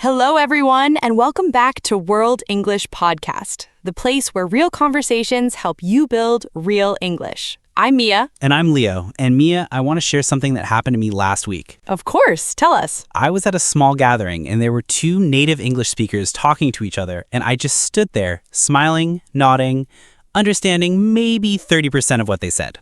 Hello, everyone, and welcome back to World English Podcast, the place where real conversations help you build real English. I'm Mia. And I'm Leo. And Mia, I want to share something that happened to me last week. Of course, tell us. I was at a small gathering, and there were two native English speakers talking to each other, and I just stood there, smiling, nodding, understanding maybe 30% of what they said.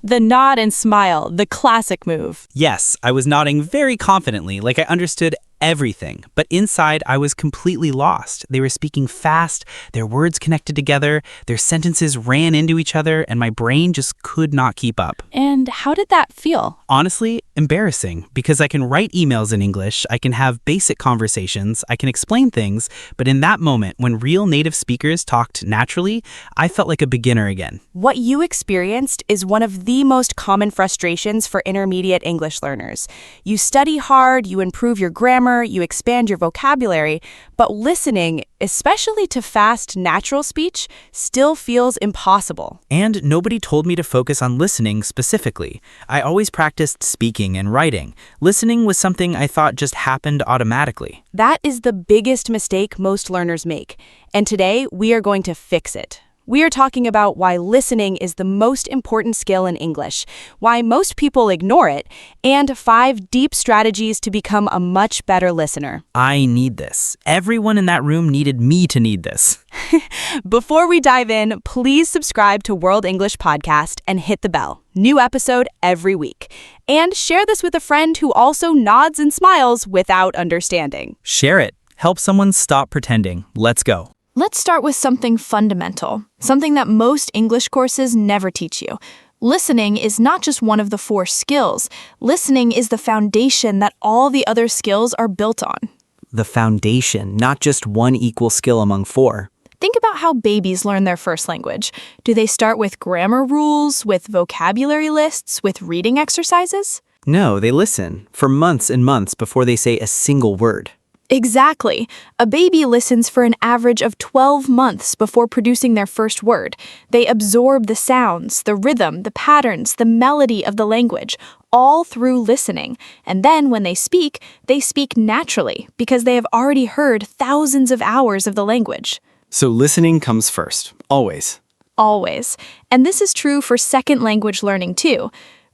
The nod and smile, the classic move. Yes, I was nodding very confidently, like I understood everything. But inside, I was completely lost. They were speaking fast, their words connected together, their sentences ran into each other, and my brain just could not keep up. And how did that feel? Honestly, embarrassing, because I can write emails in English, I can have basic conversations, I can explain things, but in that moment, when real native speakers talked naturally, I felt like a beginner again. What you experienced is one of the most common frustrations for intermediate English learners. You study hard, you improve your grammar, you expand your vocabulary, but listening, especially to fast, natural speech, still feels impossible. And nobody told me to focus on listening specifically. I always practiced speaking and writing. Listening was something I thought just happened automatically. That is the biggest mistake most learners make, and today we are going to fix it. We are talking about why listening is the most important skill in English, why most people ignore it, and 5 deep strategies to become a much better listener. I need this. Everyone in that room needed me to need this. Before we dive in, please subscribe to World English Podcast and hit the bell. New episode every week. And share this with a friend who also nods and smiles without understanding. Share it. Help someone stop pretending. Let's go. Let's start with something fundamental, something that most English courses never teach you. Listening is not just one of the 4 skills. Listening is the foundation that all the other skills are built on. The foundation, not just one equal skill among 4. Think about how babies learn their first language. Do they start with grammar rules, with vocabulary lists, with reading exercises? No, they listen for months and months before they say a single word. Exactly. A baby listens for an average of 12 months before producing their first word. They absorb the sounds, the rhythm, the patterns, the melody of the language, all through listening. And then when they speak naturally because they have already heard thousands of hours of the language. So listening comes first, always. Always. And this is true for second language learning too.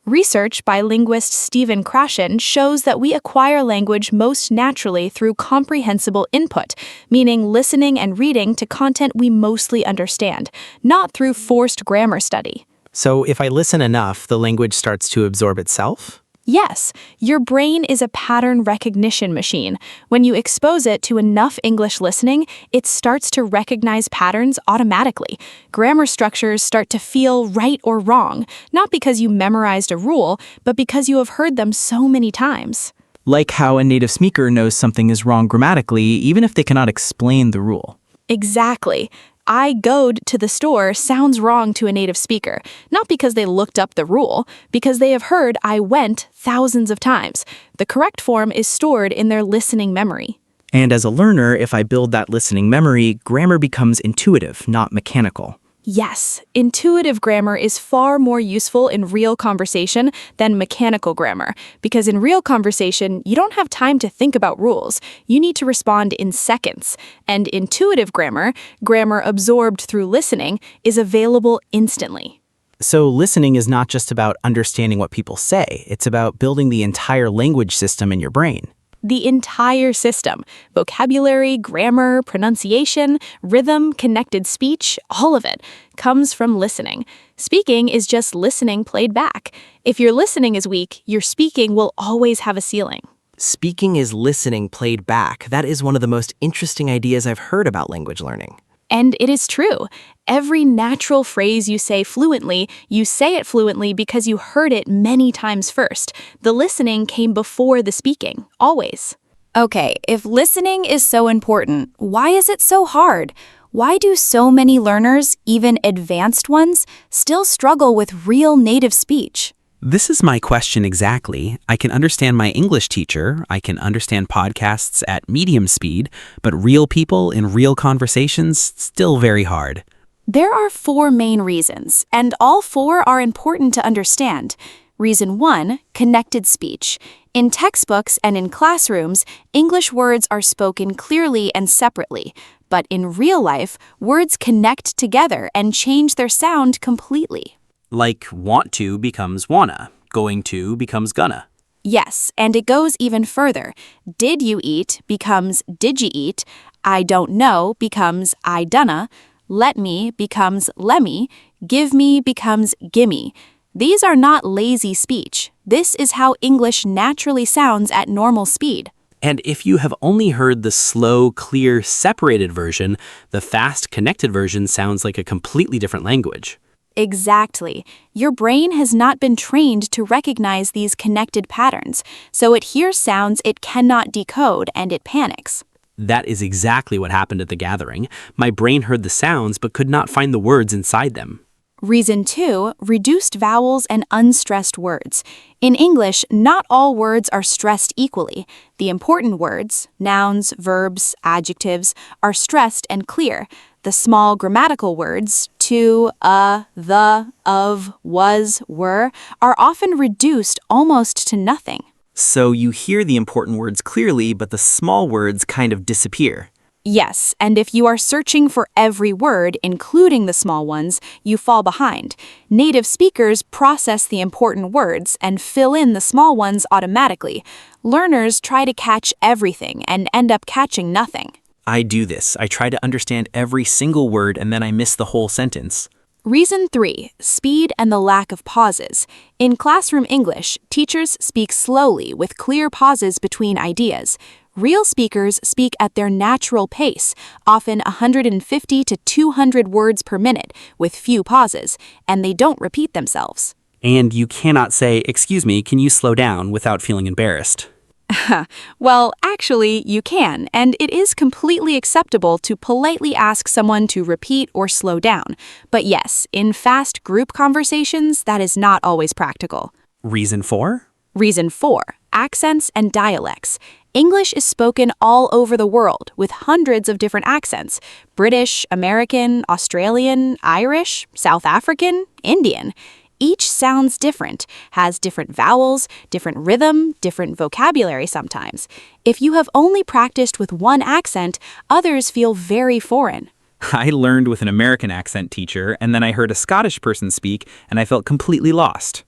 Research by linguist Stephen Krashen shows that we acquire language most naturally through comprehensible input, meaning listening and reading to content we mostly understand, not through forced grammar study. So if I listen enough, the language starts to absorb itself? Yes, your brain is a pattern recognition machine. When you expose it to enough English listening, it starts to recognize patterns automatically. Grammar structures start to feel right or wrong, not because you memorized a rule, but because you have heard them so many times. Like how a native speaker knows something is wrong grammatically, even if they cannot explain the rule. Exactly. I goed to the store sounds wrong to a native speaker, not because they looked up the rule, because they have heard I went thousands of times. The correct form is stored in their listening memory. And as a learner, if I build that listening memory, grammar becomes intuitive, not mechanical. Yes, intuitive grammar is far more useful in real conversation than mechanical grammar, because in real conversation, you don't have time to think about rules. You need to respond in seconds. And intuitive grammar, grammar absorbed through listening, is available instantly. So listening is not just about understanding what people say, it's about building the entire language system in your brain. The entire system, vocabulary, grammar, pronunciation, rhythm, connected speech, all of it comes from listening. Speaking is just listening played back. If your listening is weak, your speaking will always have a ceiling. Speaking is listening played back. That is one of the most interesting ideas I've heard about language learning. And it is true. Every natural phrase you say it fluently because you heard it many times first. The listening came before the speaking, always. Okay, if listening is so important, why is it so hard? Why do so many learners, even advanced ones, still struggle with real native speech? This is my question exactly. I can understand my English teacher, I can understand podcasts at medium speed, but real people in real conversations, still very hard. There are 4 main reasons, and all 4 are important to understand. Reason 1, connected speech. In textbooks and in classrooms, English words are spoken clearly and separately. But in real life, words connect together and change their sound completely. Like want to becomes wanna, going to becomes gonna. Yes, and it goes even further. Did you eat becomes did you eat. I don't know becomes I dunna. Let me becomes lemme. Give me becomes gimme. These are not lazy speech. This is how English naturally sounds at normal speed. And if you have only heard the slow, clear, separated version, the fast, connected version sounds like a completely different language. Exactly. Your brain has not been trained to recognize these connected patterns, so it hears sounds it cannot decode and it panics. That is exactly what happened at the gathering. My brain heard the sounds but could not find the words inside them. Reason 2, reduced vowels and unstressed words. In English, not all words are stressed equally. The important words, nouns, verbs, adjectives, are stressed and clear. The small grammatical words, to, the, of, was, were, are often reduced almost to nothing. So you hear the important words clearly, but the small words kind of disappear. Yes, and if you are searching for every word, including the small ones, you fall behind. Native speakers process the important words and fill in the small ones automatically. Learners try to catch everything and end up catching nothing. I do this. I try to understand every single word and then I miss the whole sentence. Reason 3, speed and the lack of pauses. In classroom English, teachers speak slowly with clear pauses between ideas. Real speakers speak at their natural pace, often 150 to 200 words per minute, with few pauses, and they don't repeat themselves. And you cannot say, "Excuse me, can you slow down?" without feeling embarrassed. Well, actually, you can, and it is completely acceptable to politely ask someone to repeat or slow down. But yes, in fast group conversations, that is not always practical. Reason 4? Reason 4, accents and dialects. English is spoken all over the world with hundreds of different accents: British, American, Australian, Irish, South African, Indian. Each sounds different, has different vowels, different rhythm, different vocabulary sometimes. If you have only practiced with one accent, others feel very foreign. I learned with an American accent teacher, and then I heard a Scottish person speak, and I felt completely lost.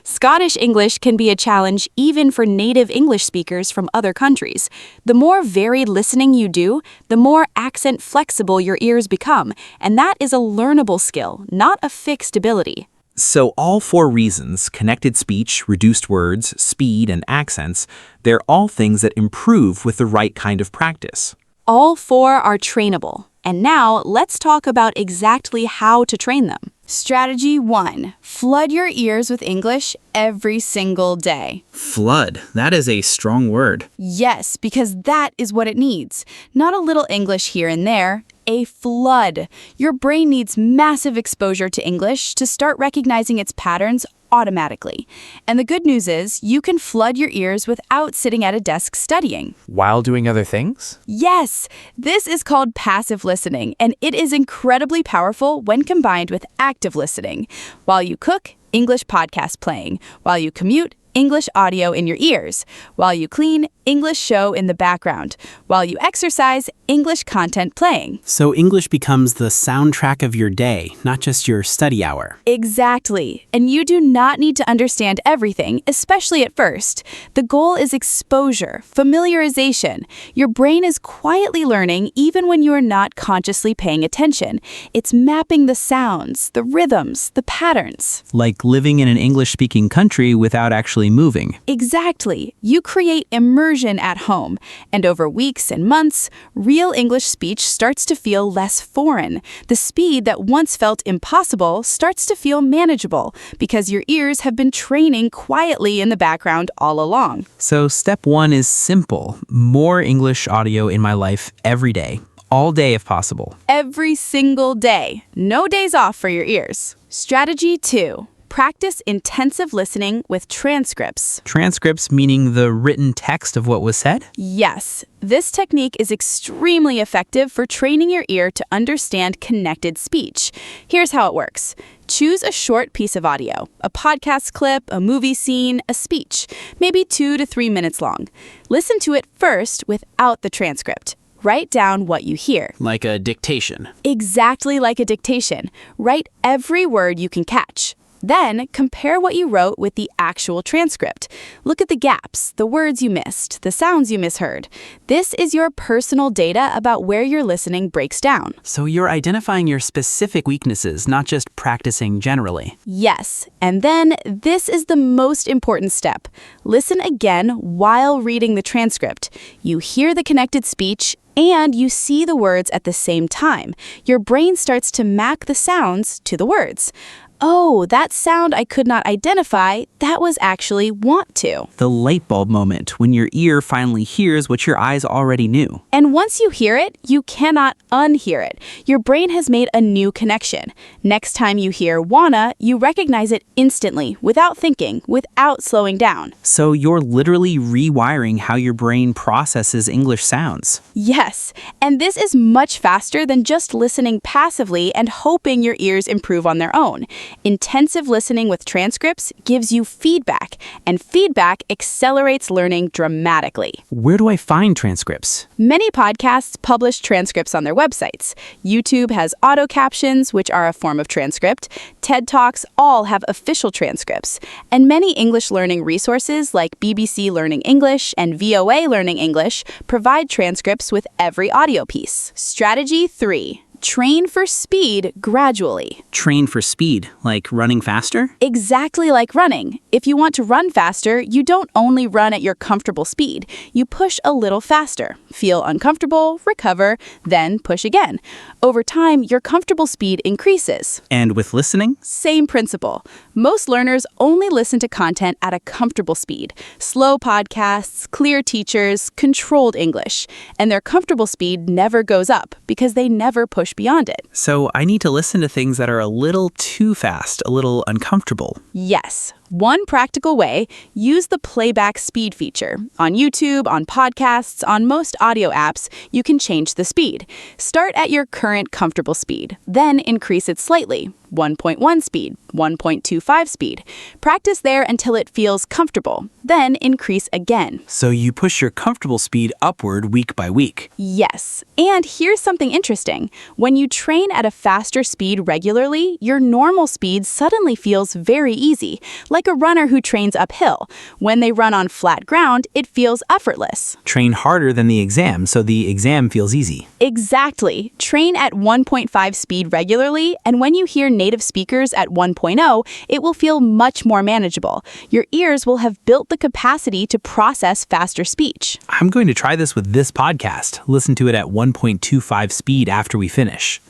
Scottish English can be a challenge even for native English speakers from other countries. The more varied listening you do, the more accent flexible your ears become, and that is a learnable skill, not a fixed ability. So all 4 reasons, connected speech, reduced words, speed, and accents, they're all things that improve with the right kind of practice. All 4 are trainable. And now let's talk about exactly how to train them. Strategy 1. Flood your ears with English every single day. Flood, that is a strong word. Yes, because that is what it needs. Not a little English here and there. A flood. Your brain needs massive exposure to English to start recognizing its patterns automatically. And the good news is you can flood your ears without sitting at a desk studying. While doing other things? Yes, this is called passive listening, and it is incredibly powerful when combined with active listening. While you cook, English podcast playing. While you commute, English audio in your ears. While you clean, English show in the background. While you exercise, English content playing. So English becomes the soundtrack of your day, not just your study hour. Exactly. And you do not need to understand everything, especially at first. The goal is exposure, familiarization. Your brain is quietly learning even when you are not consciously paying attention. It's mapping the sounds, the rhythms, the patterns. Like living in an English-speaking country without actually moving. Exactly. You create immersion at home, and over weeks and months, real English speech starts to feel less foreign. The speed that once felt impossible starts to feel manageable because your ears have been training quietly in the background all along. So step 1 is simple. More English audio in my life every day. All day if possible. Every single day. No days off for your ears. Strategy 2. Practice intensive listening with transcripts. Transcripts meaning the written text of what was said? Yes, this technique is extremely effective for training your ear to understand connected speech. Here's how it works. Choose a short piece of audio, a podcast clip, a movie scene, a speech, maybe 2 to 3 minutes long. Listen to it first without the transcript. Write down what you hear. Like a dictation. Exactly like a dictation. Write every word you can catch. Then, compare what you wrote with the actual transcript. Look at the gaps, the words you missed, the sounds you misheard. This is your personal data about where your listening breaks down. So you're identifying your specific weaknesses, not just practicing generally. Yes, and then this is the most important step. Listen again while reading the transcript. You hear the connected speech, and you see the words at the same time. Your brain starts to map the sounds to the words. Oh, that sound I could not identify, that was actually want to. The light bulb moment, when your ear finally hears what your eyes already knew. And once you hear it, you cannot unhear it. Your brain has made a new connection. Next time you hear wanna, you recognize it instantly, without thinking, without slowing down. So you're literally rewiring how your brain processes English sounds. Yes, and this is much faster than just listening passively and hoping your ears improve on their own. Intensive listening with transcripts gives you feedback, and feedback accelerates learning dramatically. Where do I find transcripts? Many podcasts publish transcripts on their websites. YouTube has auto captions, which are a form of transcript. TED Talks all have official transcripts. And many English learning resources like BBC Learning English and VOA Learning English provide transcripts with every audio piece. Strategy 3. Train for speed gradually. Train for speed, like running faster? Exactly like running. If you want to run faster, you don't only run at your comfortable speed. You push a little faster. Feel uncomfortable, recover, then push again. Over time, your comfortable speed increases. And with listening? Same principle. Most learners only listen to content at a comfortable speed. Slow podcasts, clear teachers, controlled English. And their comfortable speed never goes up because they never push beyond it. So I need to listen to things that are a little too fast, a little uncomfortable. Yes. One practical way, use the playback speed feature. On YouTube, on podcasts, on most audio apps, you can change the speed. Start at your current comfortable speed, then increase it slightly. 1.1 speed, 1.25 speed. Practice there until it feels comfortable, then increase again. So you push your comfortable speed upward week by week. Yes. And here's something interesting. When you train at a faster speed regularly, your normal speed suddenly feels very easy, like a runner who trains uphill. When they run on flat ground, it feels effortless. Train harder than the exam, so the exam feels easy. Exactly. Train at 1.5 speed regularly, and when you hear native speakers at 1.0, it will feel much more manageable. Your ears will have built the capacity to process faster speech. I'm going to try this with this podcast. Listen to it at 1.25 speed after we finish.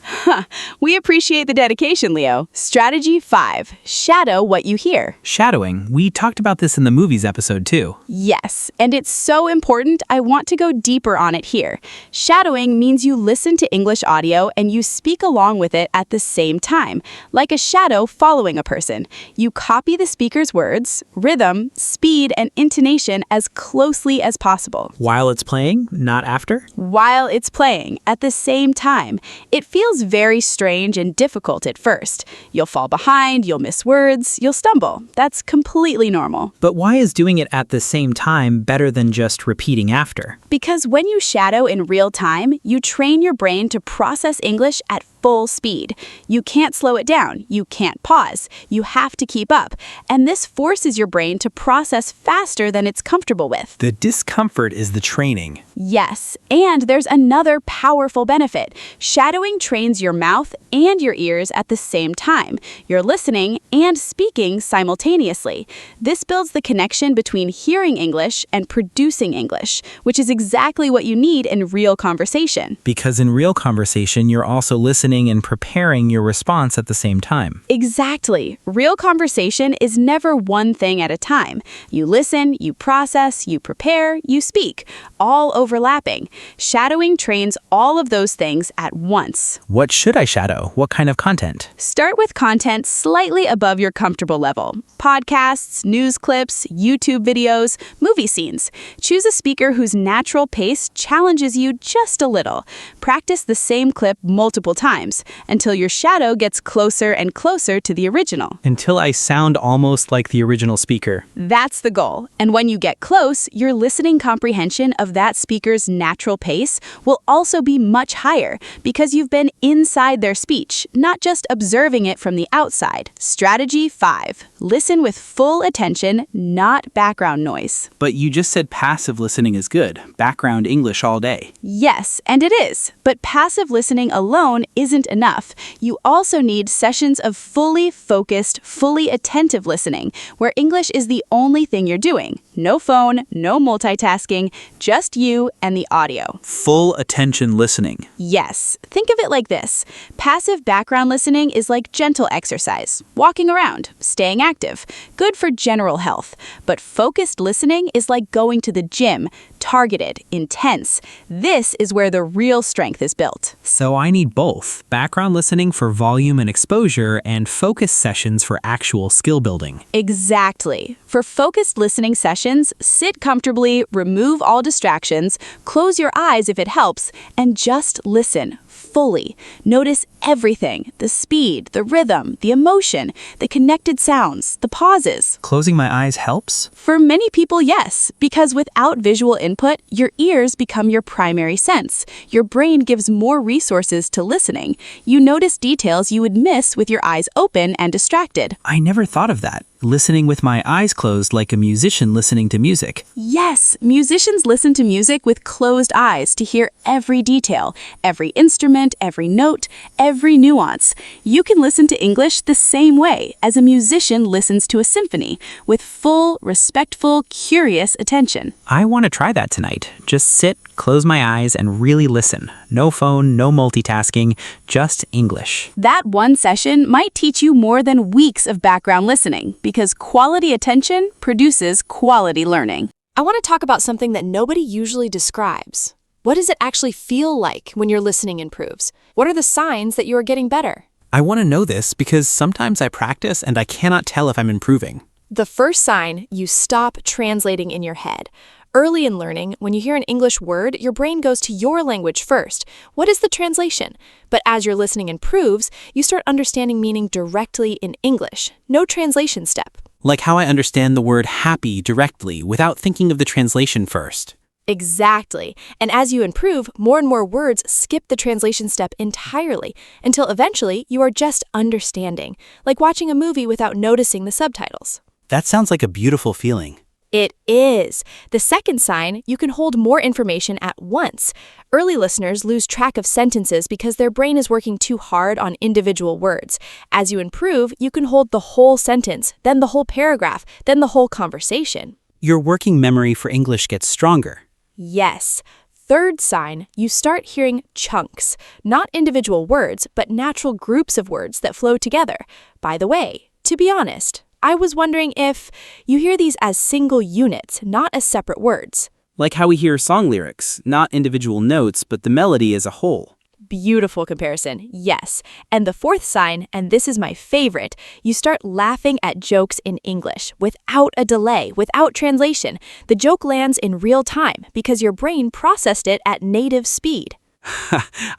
We appreciate the dedication, Leo. Strategy 5. Shadow what you hear. Shadowing. We talked about this in the movies episode too. Yes, and it's so important, I want to go deeper on it here. Shadowing means you listen to English audio and you speak along with it at the same time, like a shadow following a person. You copy the speaker's words, rhythm, speed, and intonation as closely as possible. While it's playing, not after? While it's playing, at the same time. It feels very strange and difficult at first. You'll fall behind, you'll miss words, you'll stumble. That's completely normal. But why is doing it at the same time better than just repeating after? Because when you shadow in real time, you train your brain to process English at full speed. You can't slow it down. You can't pause. You have to keep up. And this forces your brain to process faster than it's comfortable with. The discomfort is the training. Yes, and there's another powerful benefit. Shadowing trains your mouth and your ears at the same time. You're listening and speaking simultaneously. This builds the connection between hearing English and producing English, which is exactly what you need in real conversation. Because in real conversation, you're also listening and preparing your response at the same time. Exactly. Real conversation is never one thing at a time. You listen, you process, you prepare, you speak, all overlapping. Shadowing trains all of those things at once. What should I shadow? What kind of content? Start with content slightly above your comfortable level. podcasts, news clips, YouTube videos, movie scenes. Choose a speaker whose natural pace challenges you just a little. Practice the same clip multiple times until your shadow gets closer and closer to the original. Until I sound almost like the original speaker. That's the goal. And when you get close, your listening comprehension of that speaker's natural pace will also be much higher because you've been inside their speech, not just observing it from the outside. Strategy 5. Listen with full attention, not background noise. But you just said passive listening is good. Background English all day. Yes, and it is. But passive listening alone isn't enough. You also need sessions of fully focused, fully attentive listening, where English is the only thing you're doing. No phone, no multitasking, just you and the audio. Full attention listening. Yes. Think of it like this. Passive background listening is like gentle exercise, walking around, staying active, good for general health. But focused listening is like going to the gym, targeted, intense. This is where the real strength is built. So I need both. Background listening for volume and exposure and focus sessions for actual skill building. Exactly. For focused listening sessions, sit comfortably, remove all distractions, close your eyes if it helps, and just listen fully. Notice everything: the speed, the rhythm, the emotion, the connected sounds, the pauses. Closing my eyes helps? For many people, yes, because without visual input, your ears become your primary sense. Your brain gives more resources to listening. You notice details you would miss with your eyes open and distracted. I never thought of that. Listening with my eyes closed like a musician listening to music. Yes, musicians listen to music with closed eyes to hear every detail, every instrument, every note, every nuance. You can listen to English the same way as a musician listens to a symphony, with full, respectful, curious attention. I want to try that tonight. Just sit, close my eyes, and really listen. No phone, no multitasking, just English. That one session might teach you more than weeks of background listening, because quality attention produces quality learning. I want to talk about something that nobody usually describes. What does it actually feel like when your listening improves? What are the signs that you are getting better? I want to know this because sometimes I practice and I cannot tell if I'm improving. The first sign, you stop translating in your head. Early in learning, when you hear an English word, your brain goes to your language first. What is the translation? But as your listening improves, you start understanding meaning directly in English. No translation step. Like how I understand the word happy directly without thinking of the translation first. Exactly. And as you improve, more and more words skip the translation step entirely, until eventually you are just understanding, like watching a movie without noticing the subtitles. That sounds like a beautiful feeling. It is. The second sign, you can hold more information at once. Early listeners lose track of sentences because their brain is working too hard on individual words. As you improve, you can hold the whole sentence, then the whole paragraph, then the whole conversation. Your working memory for English gets stronger. Yes. Third sign, you start hearing chunks, not individual words, but natural groups of words that flow together. By the way, to be honest, I was wondering if you hear these as single units, not as separate words. Like how we hear song lyrics, not individual notes, but the melody as a whole. Beautiful comparison, yes. And the fourth sign, and this is my favorite, you start laughing at jokes in English without a delay, without translation. The joke lands in real time because your brain processed it at native speed.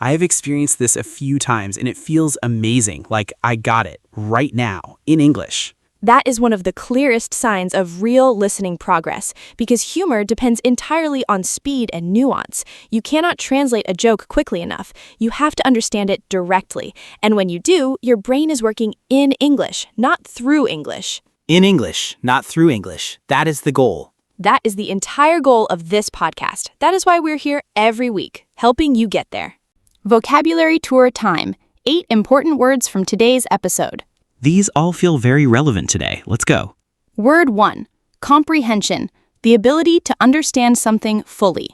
I have experienced this a few times and it feels amazing, like I got it right now in English. That is one of the clearest signs of real listening progress, because humor depends entirely on speed and nuance. You cannot translate a joke quickly enough. You have to understand it directly. And when you do, your brain is working in English, not through English. In English, not through English. That is the goal. That is the entire goal of this podcast. That is why we're here every week, helping you get there. Vocabulary tour time. 8 important words from today's episode. These all feel very relevant today. Let's go. Word 1. Comprehension. The ability to understand something fully.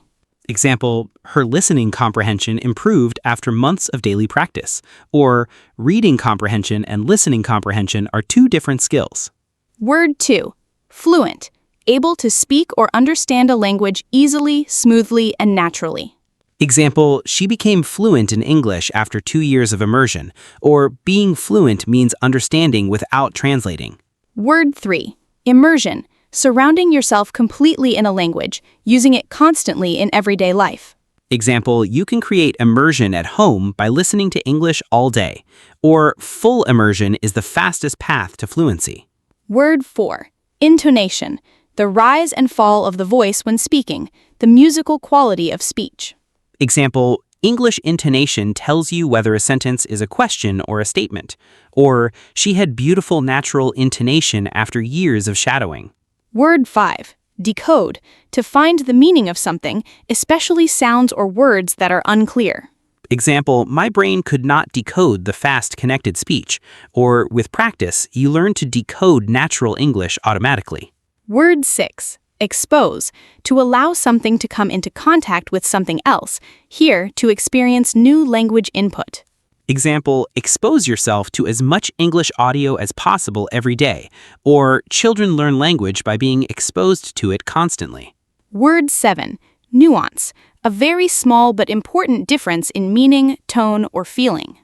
Example, her listening comprehension improved after months of daily practice. Or, reading comprehension and listening comprehension are 2 different skills. Word 2. Fluent. Able to speak or understand a language easily, smoothly, and naturally. Example, she became fluent in English after 2 years of immersion. Or, being fluent means understanding without translating. Word 3. Immersion. Surrounding yourself completely in a language, using it constantly in everyday life. Example, you can create immersion at home by listening to English all day. Or full immersion is the fastest path to fluency. Word 4. Intonation. The rise and fall of the voice when speaking, the musical quality of speech. Example, English intonation tells you whether a sentence is a question or a statement. Or, she had beautiful natural intonation after years of shadowing. Word 5. Decode. To find the meaning of something, especially sounds or words that are unclear. Example, my brain could not decode the fast connected speech. Or, with practice, you learn to decode natural English automatically. Word 6. Expose. To allow something to come into contact with something else. Here, to experience new language input. Example, expose yourself to as much English audio as possible every day. Or, children learn language by being exposed to it constantly. Word 7. Nuance. A very small but important difference in meaning, tone, or feeling.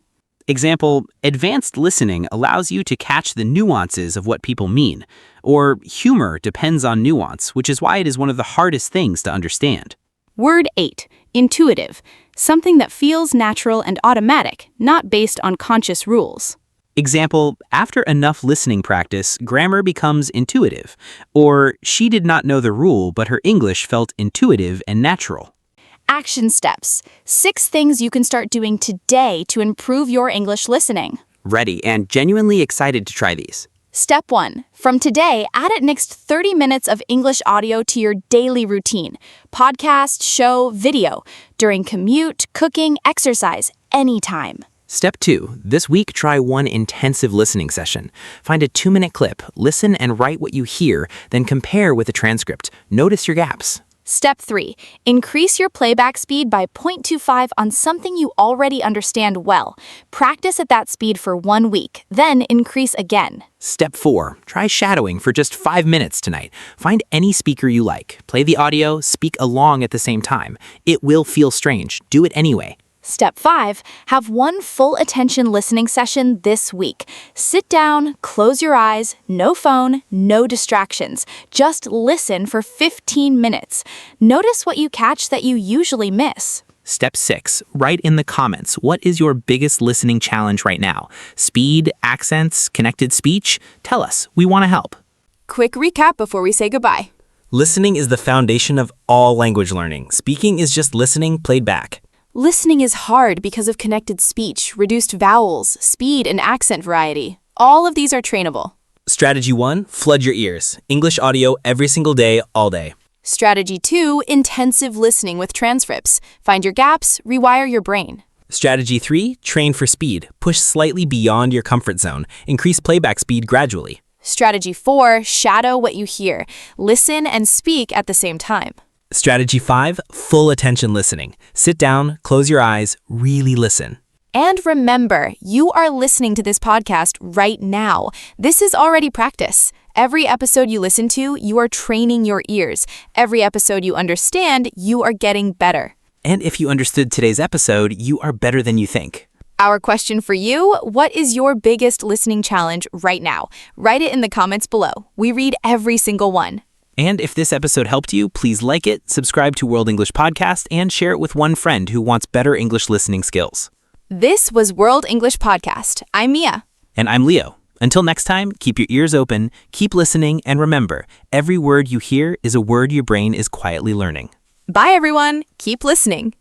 Example, advanced listening allows you to catch the nuances of what people mean. Or, humor depends on nuance, which is why it is one of the hardest things to understand. Word 8. Intuitive. Something that feels natural and automatic, not based on conscious rules. Example, after enough listening practice, grammar becomes intuitive. Or, she did not know the rule, but her English felt intuitive and natural. Action steps. 6 things you can start doing today to improve your English listening. Ready and genuinely excited to try these. Step 1. From today, add at next 30 minutes of English audio to your daily routine. Podcast, show, video. During commute, cooking, exercise, anytime. Step 2. This week, try one intensive listening session. Find a 2-minute clip, listen and write what you hear, then compare with a transcript. Notice your gaps. Step 3. Increase your playback speed by 0.25 on something you already understand well. Practice at that speed for 1 week, then increase again. Step 4. Try shadowing for just 5 minutes tonight. Find any speaker you like. Play the audio, speak along at the same time. It will feel strange. Do it anyway. Step 5. Have one full attention listening session this week. Sit down, close your eyes, no phone, no distractions. Just listen for 15 minutes. Notice what you catch that you usually miss. Step 6. Write in the comments, what is your biggest listening challenge right now? Speed, accents, connected speech? Tell us. We want to help. Quick recap before we say goodbye. Listening is the foundation of all language learning. Speaking is just listening played back. Listening is hard because of connected speech, reduced vowels, speed, and accent variety. All of these are trainable. Strategy 1. Flood your ears. English audio every single day, all day. Strategy 2, intensive listening with transcripts. Find your gaps, rewire your brain. Strategy 3. Train for speed. Push slightly beyond your comfort zone. Increase playback speed gradually. Strategy 4, shadow what you hear. Listen and speak at the same time. Strategy 5. Full attention listening. Sit down, close your eyes, really listen. And remember, you are listening to this podcast right now. This is already practice. Every episode you listen to, you are training your ears. Every episode you understand, you are getting better. And if you understood today's episode, you are better than you think. Our question for you, what is your biggest listening challenge right now? Write it in the comments below. We read every single one. And if this episode helped you, please like it, subscribe to World English Podcast, and share it with one friend who wants better English listening skills. This was World English Podcast. I'm Mia. And I'm Leo. Until next time, keep your ears open, keep listening, and remember, every word you hear is a word your brain is quietly learning. Bye, everyone. Keep listening.